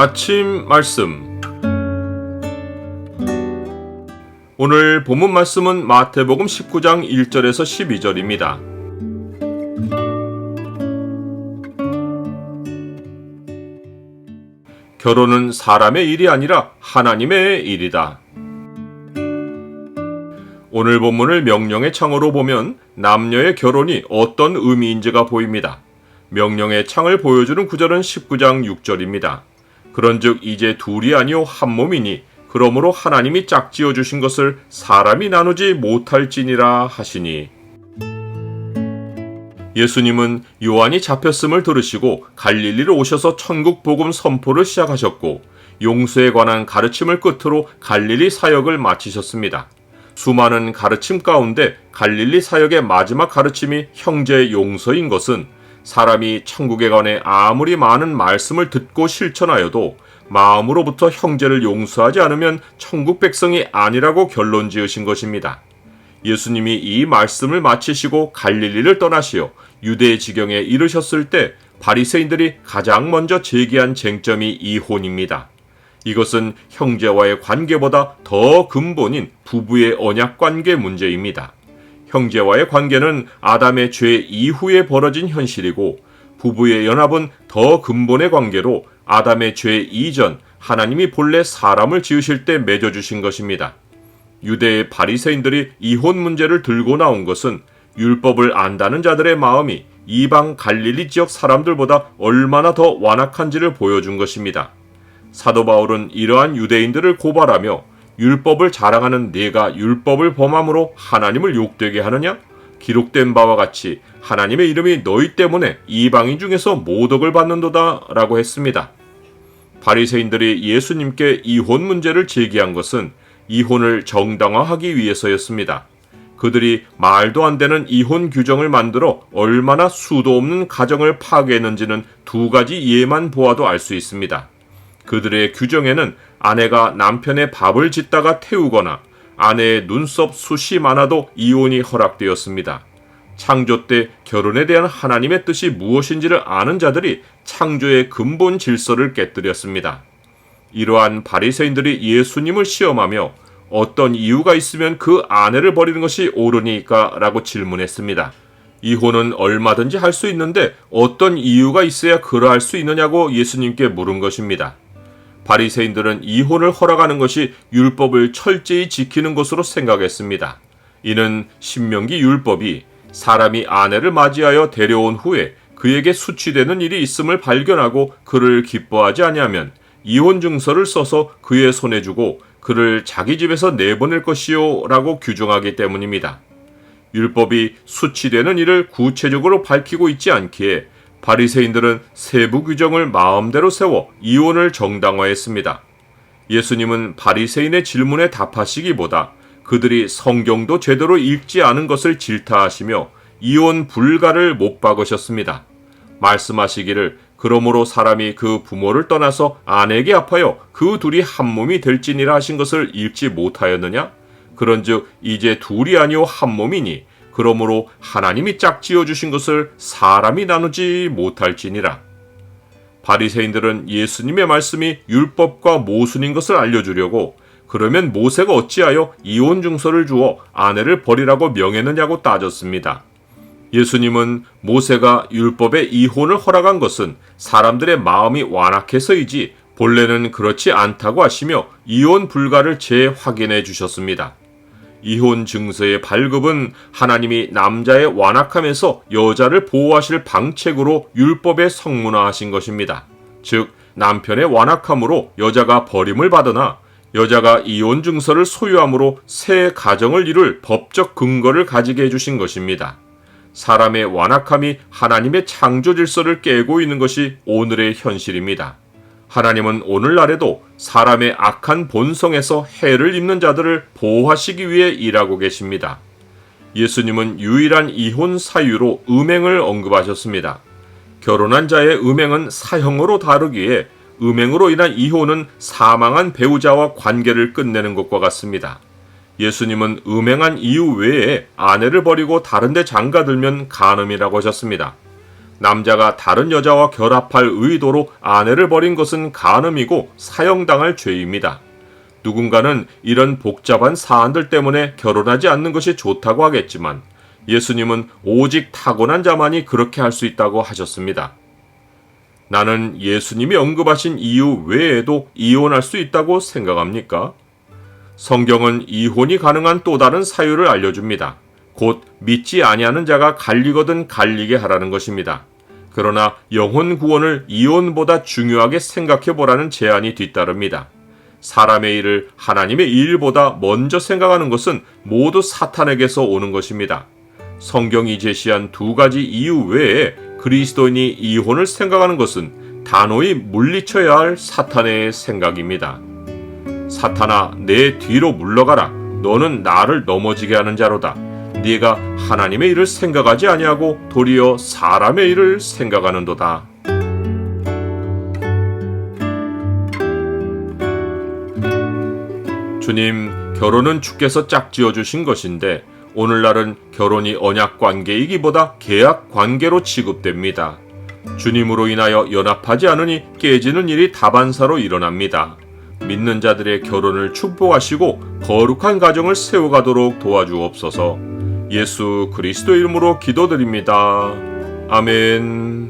아침 말씀. 오늘 본문 말씀은 마태복음 19장 1절에서 12절입니다. 결혼은 사람의 일이 아니라 하나님의 일이다. 오늘 본문을 명령의 창으로 보면 남녀의 결혼이 어떤 의미인지가 보입니다. 명령의 창을 보여주는 구절은 19장 6절입니다. 그런즉 이제 둘이 아니요 한 몸이니 그러므로 하나님이 짝지어 주신 것을 사람이 나누지 못할지니라 하시니. 예수님은 요한이 잡혔음을 들으시고 갈릴리로 오셔서 천국 복음 선포를 시작하셨고 용서에 관한 가르침을 끝으로 갈릴리 사역을 마치셨습니다. 수많은 가르침 가운데 갈릴리 사역의 마지막 가르침이 형제 용서인 것은 사람이 천국에 관해 아무리 많은 말씀을 듣고 실천하여도 마음으로부터 형제를 용서하지 않으면 천국 백성이 아니라고 결론 지으신 것입니다. 예수님이 이 말씀을 마치시고 갈릴리를 떠나시어 유대 지경에 이르셨을 때 바리새인들이 가장 먼저 제기한 쟁점이 이혼입니다. 이것은 형제와의 관계보다 더 근본인 부부의 언약 관계 문제입니다. 형제와의 관계는 아담의 죄 이후에 벌어진 현실이고 부부의 연합은 더 근본의 관계로 아담의 죄 이전 하나님이 본래 사람을 지으실 때 맺어주신 것입니다. 유대의 바리새인들이 이혼 문제를 들고 나온 것은 율법을 안다는 자들의 마음이 이방 갈릴리 지역 사람들보다 얼마나 더 완악한지를 보여준 것입니다. 사도 바울은 이러한 유대인들을 고발하며 율법을 자랑하는 네가 율법을 범함으로 하나님을 욕되게 하느냐? 기록된 바와 같이 하나님의 이름이 너희 때문에 이방인 중에서 모독을 받는도다 라고 했습니다. 바리새인들이 예수님께 이혼 문제를 제기한 것은 이혼을 정당화하기 위해서였습니다. 그들이 말도 안 되는 이혼 규정을 만들어 얼마나 수도 없는 가정을 파괴했는지는 두 가지 예만 보아도 알 수 있습니다. 그들의 규정에는 아내가 남편의 밥을 짓다가 태우거나 아내의 눈썹 숱이 많아도 이혼이 허락되었습니다. 창조 때 결혼에 대한 하나님의 뜻이 무엇인지를 아는 자들이 창조의 근본 질서를 깨뜨렸습니다. 이러한 바리새인들이 예수님을 시험하며 어떤 이유가 있으면 그 아내를 버리는 것이 옳으니까? 라고 질문했습니다. 이혼은 얼마든지 할 수 있는데 어떤 이유가 있어야 그러할 수 있느냐고 예수님께 물은 것입니다. 바리새인들은 이혼을 허락하는 것이 율법을 철저히 지키는 것으로 생각했습니다. 이는 신명기 율법이 사람이 아내를 맞이하여 데려온 후에 그에게 수치되는 일이 있음을 발견하고 그를 기뻐하지 아니하면 이혼 증서를 써서 그의 손에 주고 그를 자기 집에서 내보낼 것이요 라고 규정하기 때문입니다. 율법이 수치되는 일을 구체적으로 밝히고 있지 않기에 바리새인들은 세부 규정을 마음대로 세워 이혼을 정당화했습니다. 예수님은 바리새인의 질문에 답하시기보다 그들이 성경도 제대로 읽지 않은 것을 질타하시며 이혼 불가를 못 박으셨습니다. 말씀하시기를 그러므로 사람이 그 부모를 떠나서 아내에게 합하여 그 둘이 한 몸이 될지니라 하신 것을 읽지 못하였느냐? 그런즉 이제 둘이 아니요 한 몸이니 그러므로 하나님이 짝지어 주신 것을 사람이 나누지 못할지니라. 바리새인들은 예수님의 말씀이 율법과 모순인 것을 알려주려고 그러면 모세가 어찌하여 이혼 증서를 주어 아내를 버리라고 명했느냐고 따졌습니다. 예수님은 모세가 율법에 이혼을 허락한 것은 사람들의 마음이 완악해서이지 본래는 그렇지 않다고 하시며 이혼 불가를 재확인해 주셨습니다. 이혼 증서의 발급은 하나님이 남자의 완악함에서 여자를 보호하실 방책으로 율법에 성문화하신 것입니다. 즉 남편의 완악함으로 여자가 버림을 받으나 여자가 이혼 증서를 소유함으로 새 가정을 이룰 법적 근거를 가지게 해주신 것입니다. 사람의 완악함이 하나님의 창조 질서를 깨고 있는 것이 오늘의 현실입니다. 하나님은 오늘날에도 사람의 악한 본성에서 해를 입는 자들을 보호하시기 위해 일하고 계십니다. 예수님은 유일한 이혼 사유로 음행을 언급하셨습니다. 결혼한 자의 음행은 사형으로 다루기에 음행으로 인한 이혼은 사망한 배우자와 관계를 끝내는 것과 같습니다. 예수님은 음행한 이유 외에 아내를 버리고 다른 데 장가들면 간음이라고 하셨습니다. 남자가 다른 여자와 결합할 의도로 아내를 버린 것은 간음이고 사형당할 죄입니다. 누군가는 이런 복잡한 사안들 때문에 결혼하지 않는 것이 좋다고 하겠지만 예수님은 오직 타고난 자만이 그렇게 할 수 있다고 하셨습니다. 나는 예수님이 언급하신 이유 외에도 이혼할 수 있다고 생각합니까? 성경은 이혼이 가능한 또 다른 사유를 알려줍니다. 곧 믿지 아니하는 자가 갈리거든 갈리게 하라는 것입니다. 그러나 영혼 구원을 이혼보다 중요하게 생각해 보라는 제안이 뒤따릅니다. 사람의 일을 하나님의 일보다 먼저 생각하는 것은 모두 사탄에게서 오는 것입니다. 성경이 제시한 두 가지 이유 외에 그리스도인이 이혼을 생각하는 것은 단호히 물리쳐야 할 사탄의 생각입니다. 사탄아, 내 뒤로 물러가라. 너는 나를 넘어지게 하는 자로다. 네가 하나님의 일을 생각하지 아니하고 도리어 사람의 일을 생각하는도다. 주님, 결혼은 주께서 짝지어 주신 것인데 오늘날은 결혼이 언약 관계이기보다 계약 관계로 취급됩니다. 주님으로 인하여 연합하지 않으니 깨지는 일이 다반사로 일어납니다. 믿는 자들의 결혼을 축복하시고 거룩한 가정을 세워가도록 도와주옵소서. 예수 그리스도 이름으로 기도드립니다. 아멘.